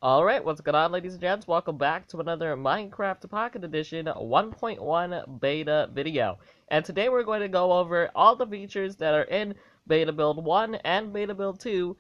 Alright, what's going on, ladies and gents? Welcome back to another Minecraft Pocket Edition 1.1 beta video. And today we're going to go over all the features that are in Beta Build 1 and Beta Build 2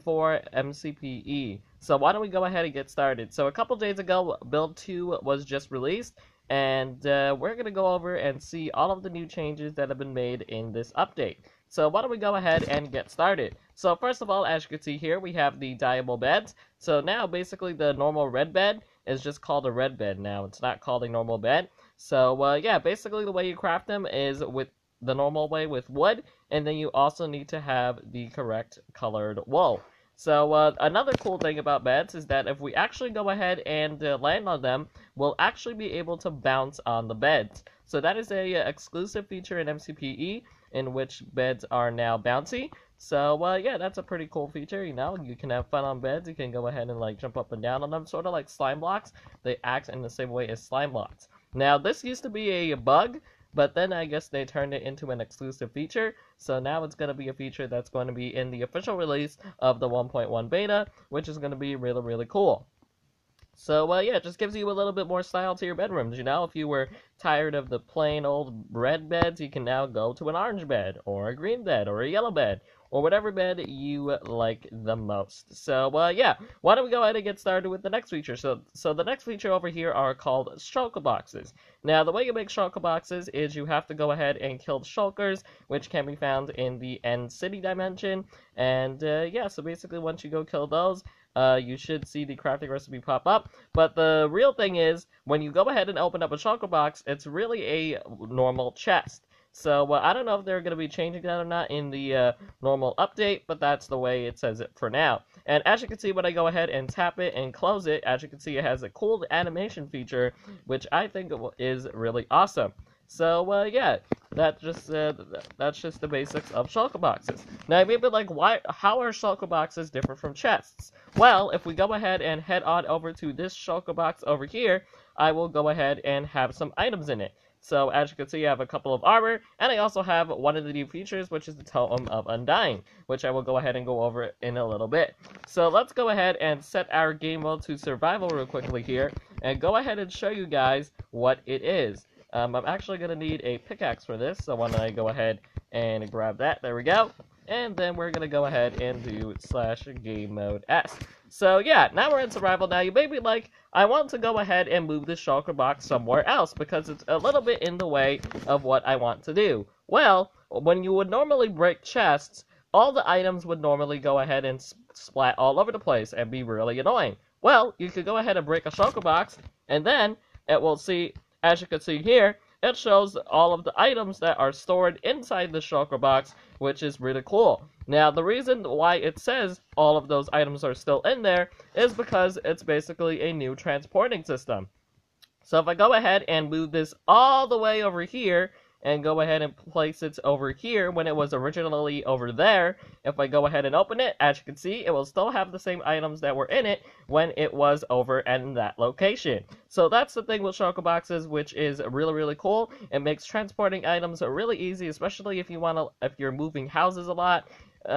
for MCPE. So why don't we go ahead and get started. So a couple days ago, Build 2 was just released, and we're going to go over and see all of the new changes that have been made in this update. So why don't we go ahead and get started. So first of all, as you can see here, we have the dyeable beds. So now basically the normal red bed is just called a red bed now. It's not called a normal bed. So yeah, basically the way you craft them is with the normal way with wood, and then you also need to have the correct colored wool. So another cool thing about beds is that if we actually go ahead and land on them, we'll actually be able to bounce on the beds. So that is a exclusive feature in MCPE, in which beds are now bouncy. So yeah, that's a pretty cool feature. You know, you can have fun on beds. You can go ahead and like jump up and down on them, sort of like slime blocks. They act in the same way as slime blocks. Now this used to be a bug, but then I guess they turned it into an exclusive feature. So now it's going to be a feature that's going to be in the official release of the 1.1 beta, which is going to be really, really cool. So yeah, it just gives you a little bit more style to your bedrooms. You know, if you were tired of the plain old red beds, you can now go to an orange bed, or a green bed, or a yellow bed, or whatever bed you like the most. So yeah, why don't we go ahead and get started with the next feature. So the next feature over here are called shulker boxes. Now the way you make shulker boxes is you have to go ahead and kill shulkers, which can be found in the end city dimension. And yeah, so basically once you go kill those, you should see the crafting recipe pop up. But the real thing is, when you go ahead and open up a shulker box, it's really a normal chest. So I don't know if they're going to be changing that or not in the normal update, but that's the way it says it for now. And as you can see, when I go ahead and tap it and close it, as you can see, it has a cool animation feature, which I think is really awesome. So yeah, that's just the basics of shulker boxes. Now you may be like, how are shulker boxes different from chests? Well, if we go ahead and head on over to this shulker box over here, I will go ahead and have some items in it. So as you can see, I have a couple of armor, and I also have one of the new features, which is the Totem of Undying, which I will go ahead and go over in a little bit. So let's go ahead and set our game mode to survival real quickly here, and go ahead and show you guys what it is. I'm actually going to need a pickaxe for this, so why don't I go ahead and grab that. There we go. And then we're going to go ahead and do /game mode S. So yeah, now we're in survival. Now you may be like, I want to go ahead and move this shulker box somewhere else because it's a little bit in the way of what I want to do. Well, when you would normally break chests, all the items would normally go ahead and splat all over the place and be really annoying. Well, you could go ahead and break a shulker box, and then it will see, as you can see here, it shows all of the items that are stored inside the shulker box, which is really cool. Now, the reason why it says all of those items are still in there is because it's basically a new transporting system. So if I go ahead and move this all the way over here, and go ahead and place it over here when it was originally over there, if I go ahead and open it, as you can see, it will still have the same items that were in it when it was over in that location. So that's the thing with shulker boxes, which is really, really cool. It makes transporting items really easy, especially if you're moving houses a lot.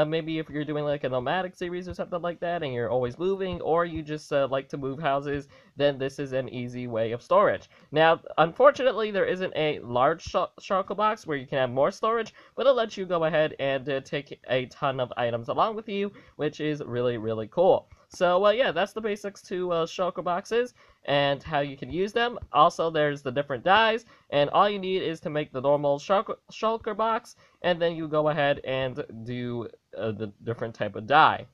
Maybe if you're doing like a nomadic series or something like that, and you're always moving, or you just like to move houses, then this is an easy way of storage. Now, unfortunately, there isn't a large shulker box where you can have more storage, but it lets you go ahead and take a ton of items along with you, which is really, really cool. So yeah, that's the basics to shulker boxes and how you can use them. Also, there's the different dyes, and all you need is to make the normal shulker box, and then you go ahead and do the different type of dye.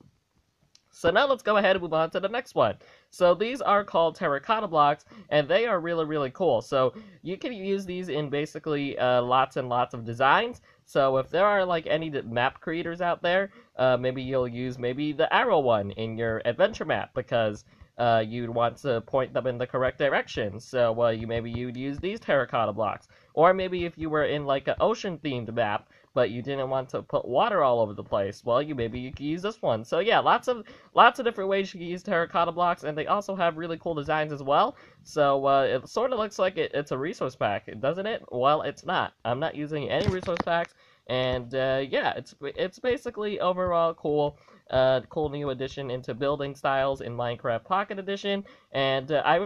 So now let's go ahead and move on to the next one. So these are called Terracotta Blocks, and they are really, really cool. So you can use these in basically lots and lots of designs. So if there are like any map creators out there, maybe you'll use the arrow one in your adventure map because you'd want to point them in the correct direction. So you'd use these terracotta blocks. Or maybe if you were in like an ocean themed map, but you didn't want to put water all over the place, well, you could use this one. So yeah, lots of different ways you can use terracotta blocks, and they also have really cool designs as well. So it sort of looks like it's a resource pack, doesn't it? Well, it's not. I'm not using any resource packs, and yeah, it's basically overall cool. cool new addition into building styles in Minecraft Pocket Edition, and I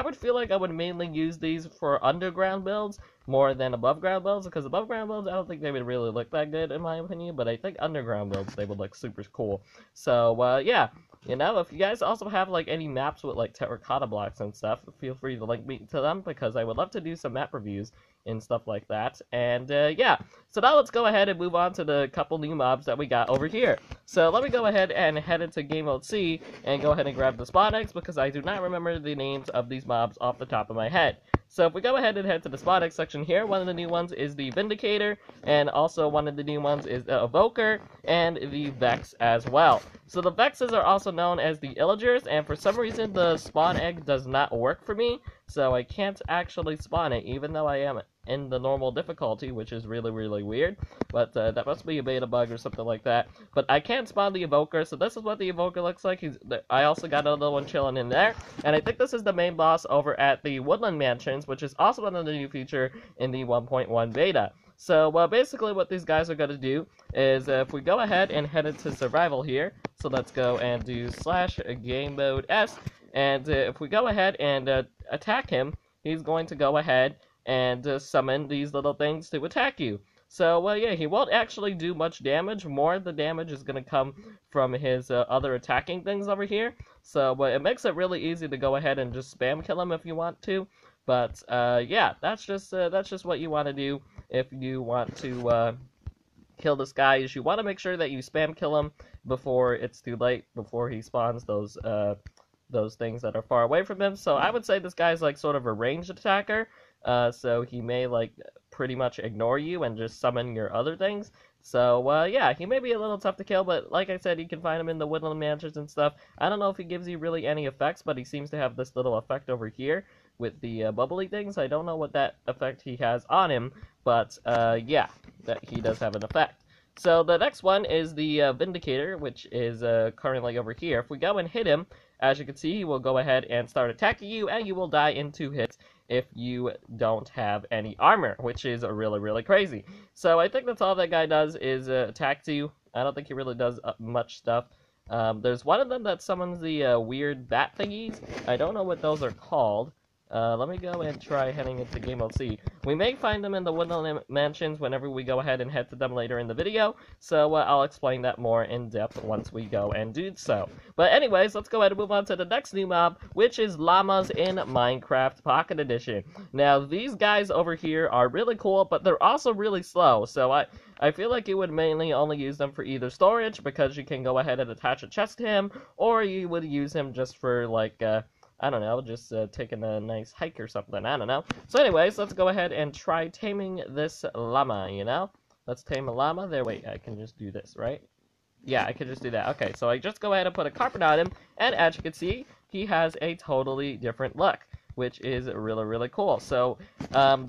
would feel like I would mainly use these for underground builds more than above ground builds, because above ground builds I don't think they would really look that good in my opinion, but I think underground builds they would look super cool. So yeah, you know, if you guys also have like any maps with like terracotta blocks and stuff, feel free to link me to them, because I would love to do some map reviews and stuff like that. And yeah, so now let's go ahead and move on to the couple new mobs that we got over here. So let me go ahead and head into Game Mode C and go ahead and grab the spawn eggs, because I do not remember the names of these mobs off the top of my head. So if we go ahead and head to the spawn egg section here, one of the new ones is the Vindicator, and also one of the new ones is the Evoker, and the Vex as well. So the Vexes are also known as the Illagers, and for some reason the spawn egg does not work for me, so I can't actually spawn it, even though I am in the normal difficulty, which is really, really weird. But that must be a beta bug or something like that. But I can't spawn the Evoker, so this is what the Evoker looks like. I also got another one chilling in there, and I think this is the main boss over at the Woodland Mansions, which is also another new feature in the 1.1 beta. So basically what these guys are going to do is if we go ahead and head into survival here, so let's go and do /game mode S, and if we go ahead and attack him, he's going to go ahead and summon these little things to attack you. So yeah, he won't actually do much damage. More of the damage is going to come from his other attacking things over here. So it makes it really easy to go ahead and just spam kill him if you want to. But yeah, that's just what you want to do if you want to kill this guy. Is you want to make sure that you spam kill him before it's too late, before he spawns those things that are far away from him. So I would say this guy's like sort of a ranged attacker. So he may like pretty much ignore you and just summon your other things. So yeah, he may be a little tough to kill, but like I said, you can find him in the Woodland Mansions and stuff. I don't know if he gives you really any effects, but he seems to have this little effect over here with the bubbly things. I don't know what that effect he has on him, but yeah, that he does have an effect. So the next one is the Vindicator, which is currently over here. If we go and hit him, as you can see, he will go ahead and start attacking you, and you will die in 2 hits if you don't have any armor, which is really, really crazy. So I think that's all that guy does is attack you. I don't think he really does much stuff. There's one of them that summons the weird bat thingies. I don't know what those are called. Let me go and try heading into Game Mode C. We may find them in the Woodland Mansions whenever we go ahead and head to them later in the video, so I'll explain that more in depth once we go and do so. But anyways, let's go ahead and move on to the next new mob, which is llamas in Minecraft Pocket Edition. Now, these guys over here are really cool, but they're also really slow, so I feel like you would mainly only use them for either storage, because you can go ahead and attach a chest to him, or you would use him just for, like, I don't know, just taking a nice hike or something, I don't know. So anyways, let's go ahead and try taming this llama, you know? Let's tame a llama. There, wait, I can just do this, right? Yeah, I can just do that. Okay, so I just go ahead and put a carpet on him, and as you can see, he has a totally different look, which is really, really cool. So,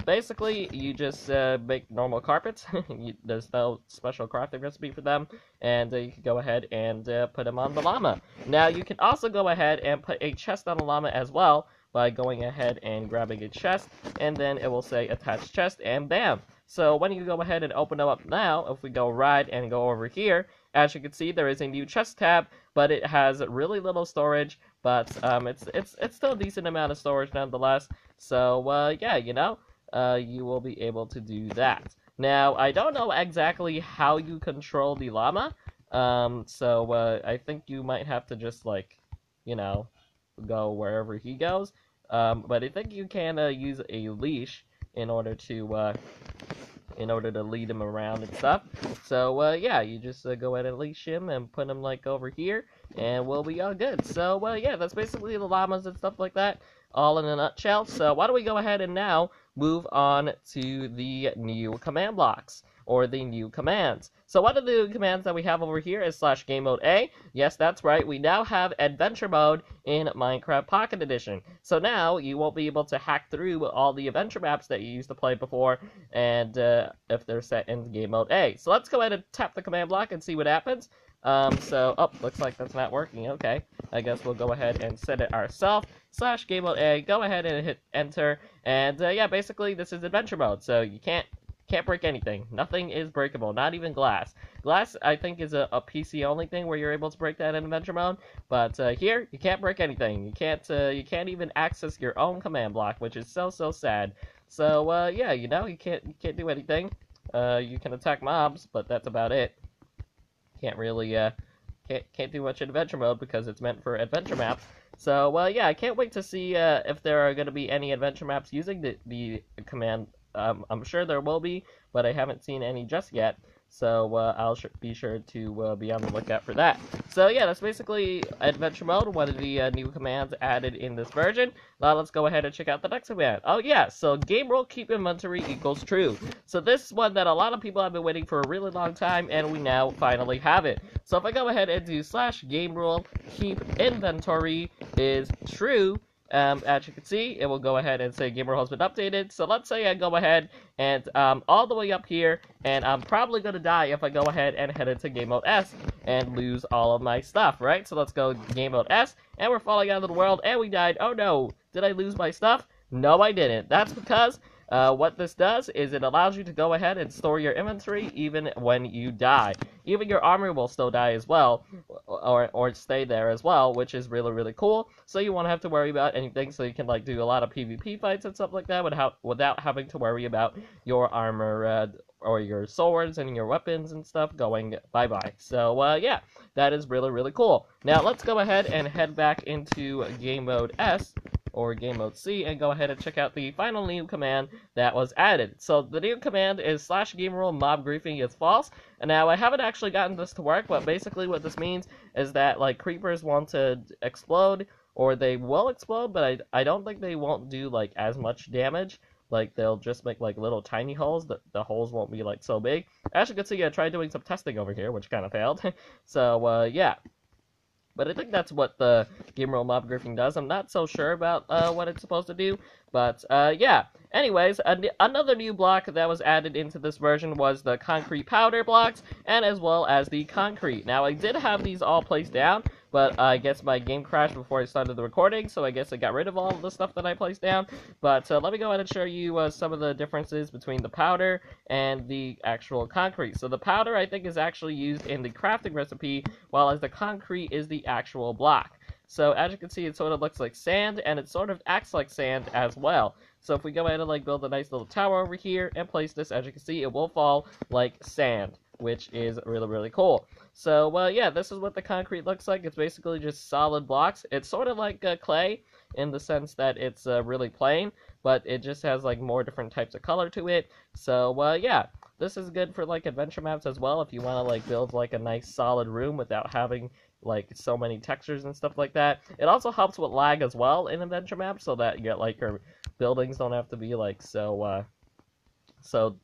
basically, you just make normal carpets. There's no special crafting recipe for them, and you can go ahead and put them on the llama. Now, you can also go ahead and put a chest on the llama as well by going ahead and grabbing a chest, and then it will say attach chest, and bam! So when you go ahead and open them up now, if we go right and go over here, as you can see, there is a new chest tab, but it has really little storage, but it's still a decent amount of storage nonetheless. So yeah, you know, you will be able to do that. Now, I don't know exactly how you control the llama, so I think you might have to just, like, you know, go wherever he goes. But I think you can use a leash in order to lead him around and stuff. So yeah, you just go ahead and leash him and put him like over here, and we'll be all good. So yeah, that's basically the llamas and stuff like that, all in a nutshell. So why don't we go ahead and now move on to the new command blocks, or the new commands. So one of the commands that we have over here is /game mode A. Yes, that's right, we now have adventure mode in Minecraft Pocket Edition. So now you won't be able to hack through all the adventure maps that you used to play before, and if they're set in game mode A. So let's go ahead and tap the command block and see what happens. Looks like that's not working. Okay, I guess we'll go ahead and set it ourselves. /game mode A, go ahead and hit enter, and yeah, basically this is adventure mode, so you can't can't break anything. Nothing is breakable, not even glass. Glass, I think, is a PC only thing where you're able to break that in adventure mode. But here, you can't break anything. You can't even access your own command block, which is so sad. So yeah, you know, you can't do anything. You can attack mobs, but that's about it. Can't really can't do much in adventure mode because it's meant for adventure maps. So yeah, I can't wait to see if there are going to be any adventure maps using the command. I'm sure there will be, but I haven't seen any just yet. So I'll be sure to be on the lookout for that. So yeah, that's basically adventure mode, one of the new commands added in this version. Now let's go ahead and check out the next command. Oh yeah, so game rule keep inventory equals true. So this is one that a lot of people have been waiting for a really long time, and we now finally have it. So if I go ahead and do / game rule keep inventory is true, as you can see, it will go ahead and say game rule has been updated. So let's say I go ahead and all the way up here, and I'm probably going to die if I go ahead and head into game mode S and lose all of my stuff, right? So let's go game mode S, and we're falling out of the world, and we died. Oh no, did I lose my stuff? No, I didn't. That's because what this does is it allows you to go ahead and store your inventory even when you die. Even your armor will still die as well, or stay there as well, which is really cool. So you won't have to worry about anything, so you can like do a lot of PvP fights and stuff like that without having to worry about your armor or your swords and your weapons and stuff going bye-bye. So yeah, that is really cool. Now let's go ahead and head back into game mode S, or game mode C, and go ahead and check out the final new command that was added. So the new command is / game rule mob griefing is false. And now I haven't actually gotten this to work, but basically what this means is that like creepers want to explode, or they will explode, but I don't think they won't do like as much damage. Like they'll just make like little tiny holes. The holes won't be like so big. As you can see, I tried doing some testing over here, which kind of failed. So yeah. But I think that's what the game rule mob griefing does. I'm not so sure about what it's supposed to do, but yeah. Anyways, another new block that was added into this version was the concrete powder blocks, and as well as the concrete. Now, I did have these all placed down, but I guess my game crashed before I started the recording, so I guess I got rid of all of the stuff that I placed down. But let me go ahead and show you some of the differences between the powder and the actual concrete. So the powder, I think, is actually used in the crafting recipe, while as the concrete is the actual block. So as you can see, it sort of looks like sand, and it sort of acts like sand as well. So if we go ahead and like build a nice little tower over here and place this, as you can see, it will fall like sand, which is really cool. So yeah, this is what the concrete looks like. It's basically just solid blocks. It's sort of like clay in the sense that it's really plain, but it just has like more different types of color to it. So yeah, this is good for like adventure maps as well if you want to like build like a nice solid room without having like so many textures and stuff like that. It also helps with lag as well in adventure maps, so that you get like your buildings don't have to be like so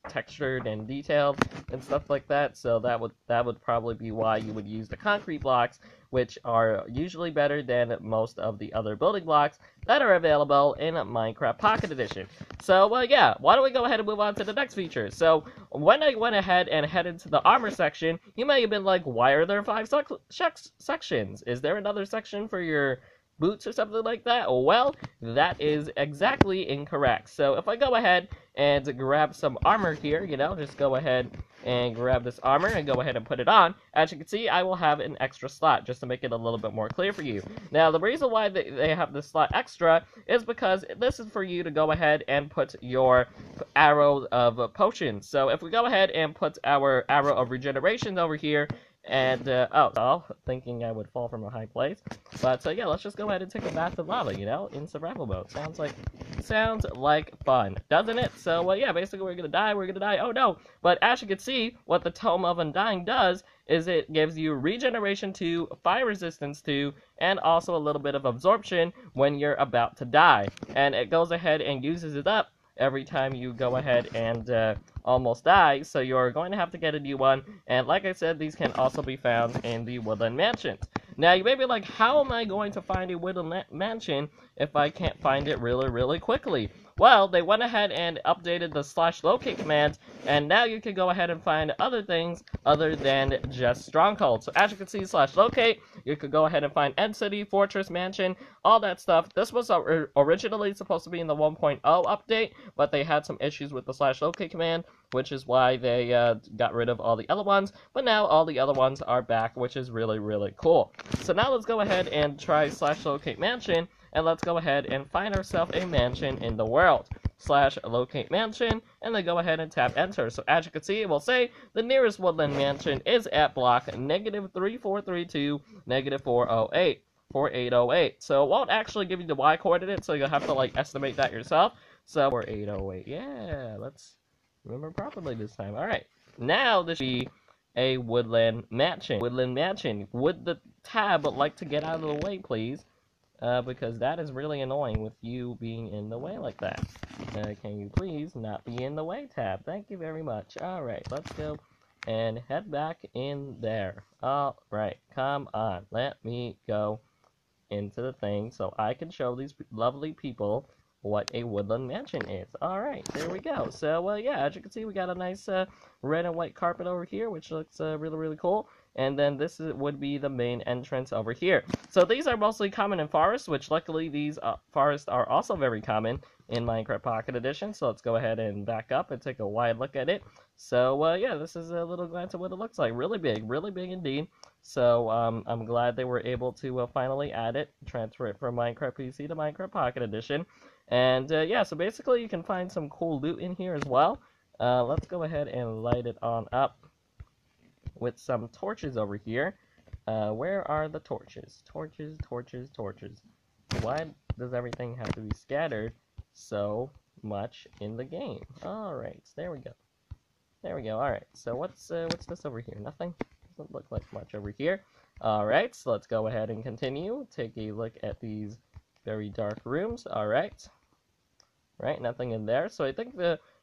textured and detailed and stuff like that. So that would probably be why you would use the concrete blocks, which are usually better than most of the other building blocks that are available in Minecraft Pocket Edition. So yeah, why don't we go ahead and move on to the next feature. So when I went ahead and headed to the armor section, you may have been like, why are there 5 sections? Is there another section for your boots or something like that? Well, that is exactly incorrect. So if I go ahead and grab some armor here, you know, just go ahead and grab this armor and go ahead and put it on. As you can see, I will have an extra slot just to make it a little bit more clear for you. Now, the reason why they have this slot extra is because this is for you to go ahead and put your arrow of potions. So if we go ahead and put our arrow of regeneration over here, and, thinking I would fall from a high place. But, yeah, let's just go ahead and take a bath of lava, you know, in survival mode. Sounds like fun, doesn't it? So, yeah, basically we're gonna die, oh no! But as you can see, what the Tome of Undying does is it gives you regeneration 2, fire resistance 2, and also a little bit of absorption when you're about to die. And it goes ahead and uses it up every time you go ahead and almost die, so you're going to have to get a new one. And like I said, these can also be found in the Woodland Mansions. Now, you may be like, how am I going to find a Woodland Mansion if I can't find it really quickly? Well, they went ahead and updated the /locate command, and now you can go ahead and find other things other than just strongholds. So as you can see, /locate, you could go ahead and find end city, fortress, mansion, all that stuff. This was originally supposed to be in the 1.0 update, but they had some issues with the /locate command, which is why they got rid of all the other ones. But now all the other ones are back, which is really, really cool. So now let's go ahead and try /locate mansion, and let's go ahead and find ourselves a mansion in the world. /locate mansion, and then go ahead and tap enter. So as you can see, it will say the nearest woodland mansion is at block -3432 -408. 4808. So it won't actually give you the Y coordinate, so you'll have to like estimate that yourself. So 4808. Yeah, let's remember properly this time. Alright. Now this should be a woodland mansion. Woodland mansion. Would the tab like to get out of the way, please? Because that is really annoying with you being in the way like that. Can you please not be in the way, tab? Thank you very much. Alright, let's go and head back in there. Alright, come on. Let me go into the thing so I can show these lovely people what a woodland mansion is. Alright, there we go. So, yeah, as you can see, we got a nice red and white carpet over here, which looks really, really cool. And then this would be the main entrance over here. So these are mostly common in forests, which luckily these forests are also very common in Minecraft Pocket Edition. So let's go ahead and back up and take a wide look at it. So, yeah, this is a little glance at what it looks like. Really big indeed. So, I'm glad they were able to finally add it, transfer it from Minecraft PC to Minecraft Pocket Edition. And, yeah, so basically you can find some cool loot in here as well. Let's go ahead and light it on up with some torches over here. Where are the torches? Torches. Why does everything have to be scattered so much in the game? Alright, there we go. Alright, so what's this over here? Nothing? Doesn't look like much over here. Alright, so let's go ahead and continue. Take a look at these very dark rooms. Alright. Right, nothing in there. So I think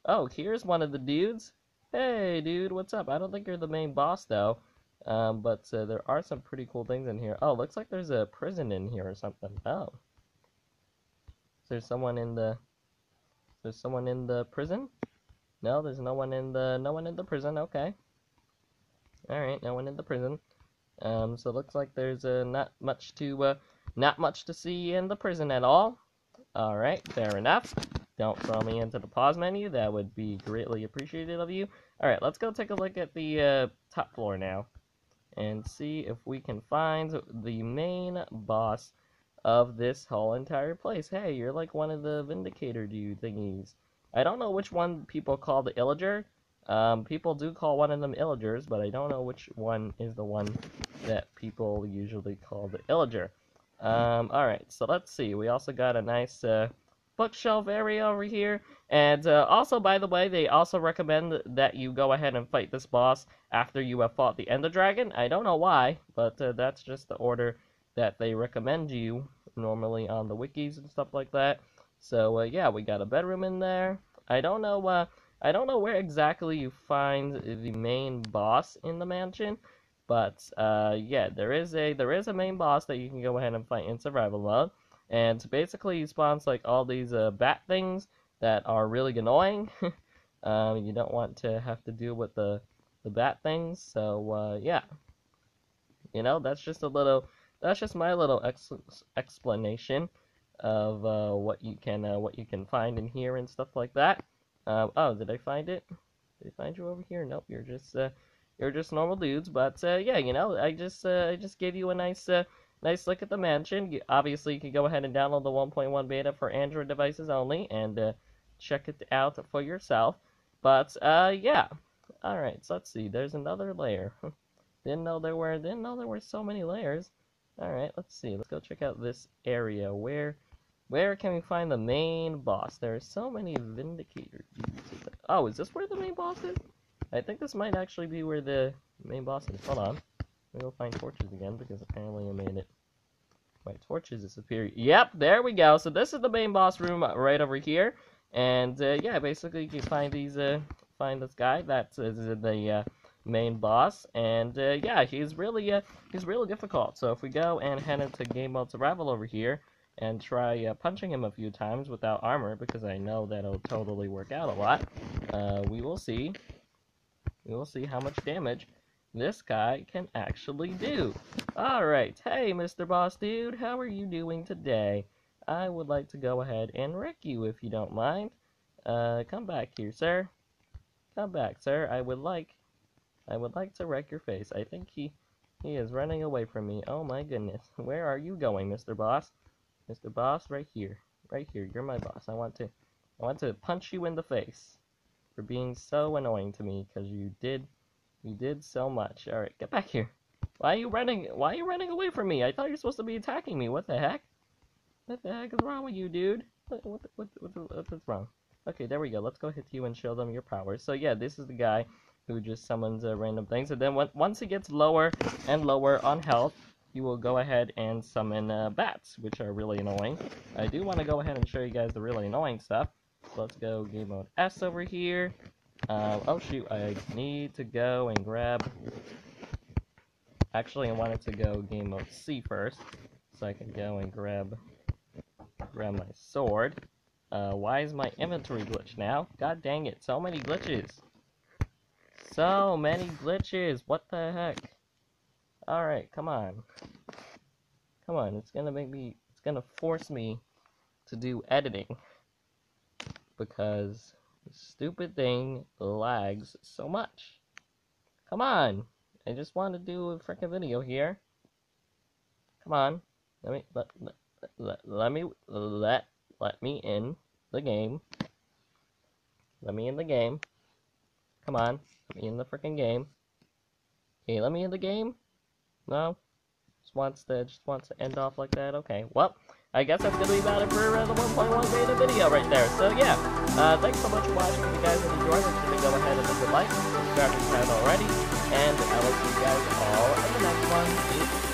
oh, here's one of the dudes. Hey, dude, what's up? I don't think you're the main boss, though. But there are some pretty cool things in here. Oh, looks like there's a prison in here or something. Oh. There's someone in the prison? No, there's no one in the prison. Okay. Alright, no one in the prison. So it looks like there's not much to see in the prison at all. Alright, fair enough. Don't throw me into the pause menu. That would be greatly appreciated of you. Alright, let's go take a look at the top floor now. And see if we can find the main boss of this whole entire place. Hey, you're like one of the Vindicator dude thingies. I don't know which one people call the Illager. People do call one of them Illagers, but I don't know which one is the one that people usually call the Illager. Alright, so let's see. We also got a nice bookshelf area over here. And also, by the way, they also recommend that you go ahead and fight this boss after you have fought the Ender Dragon. I don't know why, but that's just the order that they recommend you normally on the wikis and stuff like that. So, yeah, we got a bedroom in there. I don't know where exactly you find the main boss in the mansion, but yeah, there is a main boss that you can go ahead and fight in survival mode. And basically, he spawns like all these bat things that are really annoying. You don't want to have to deal with the bat things. So yeah, you know, that's just my little explanation of what you can find in here and stuff like that. Oh, did I find it? Did I find you over here? Nope, you're just normal dudes. But yeah, you know, I just gave you a nice look at the mansion. Obviously, you can go ahead and download the 1.1 beta for Android devices only and check it out for yourself. But yeah, all right. So let's see. There's another layer. Didn't know there were so many layers. All right. Let's see. Let's go check out this area. Where can we find the main boss? There are so many Vindicator dudes. Oh, is this where the main boss is? I think this might actually be where the main boss is. Hold on. Let me go find torches again, because apparently I made it. My torches disappear. Yep, there we go. So this is the main boss room right over here. And, yeah, basically you can find find this guy. That's the main boss. And, yeah, he's really difficult. So if we go and head into game mode survival over here, and try punching him a few times without armor, because I know that'll totally work out a lot. We will see. We will see how much damage this guy can actually do. Alright, hey Mr. Boss Dude, how are you doing today? I would like to go ahead and wreck you if you don't mind. Come back here, sir. Come back, sir. I would like to wreck your face. I think he is running away from me. Oh my goodness. Where are you going, Mr. Boss? Mr. Boss, right here. Right here. You're my boss. I want to punch you in the face for being so annoying to me, because you did so much. Alright, get back here. Why are you running away from me? I thought you were supposed to be attacking me. What the heck? What the heck is wrong with you, dude? What's wrong? Okay, there we go. Let's go hit you and show them your powers. So yeah, this is the guy who just summons random things. And then once he gets lower and lower on health, you will go ahead and summon bats, which are really annoying. I do want to go ahead and show you guys the really annoying stuff. So let's go game mode S over here. Oh shoot, I need to go and grab... Actually, I wanted to go game mode C first, so I can go and grab my sword. Why is my inventory glitched now? God dang it, so many glitches. So many glitches, what the heck? Alright, come on. Come on, it's gonna force me to do editing. Because this stupid thing lags so much. Come on! I just want to do a freaking video here. Come on. Let me in the game. Let me in the game. Come on. Let me in the freaking game. Okay, let me in the game? No? Just wants to end off like that? Okay, well, I guess that's gonna be about it for the 1.1 beta video right there. So yeah, thanks so much for watching. If you guys have enjoyed, make sure to go ahead and leave a like, subscribe to the channel already, and I will see you guys all in the next one. Peace.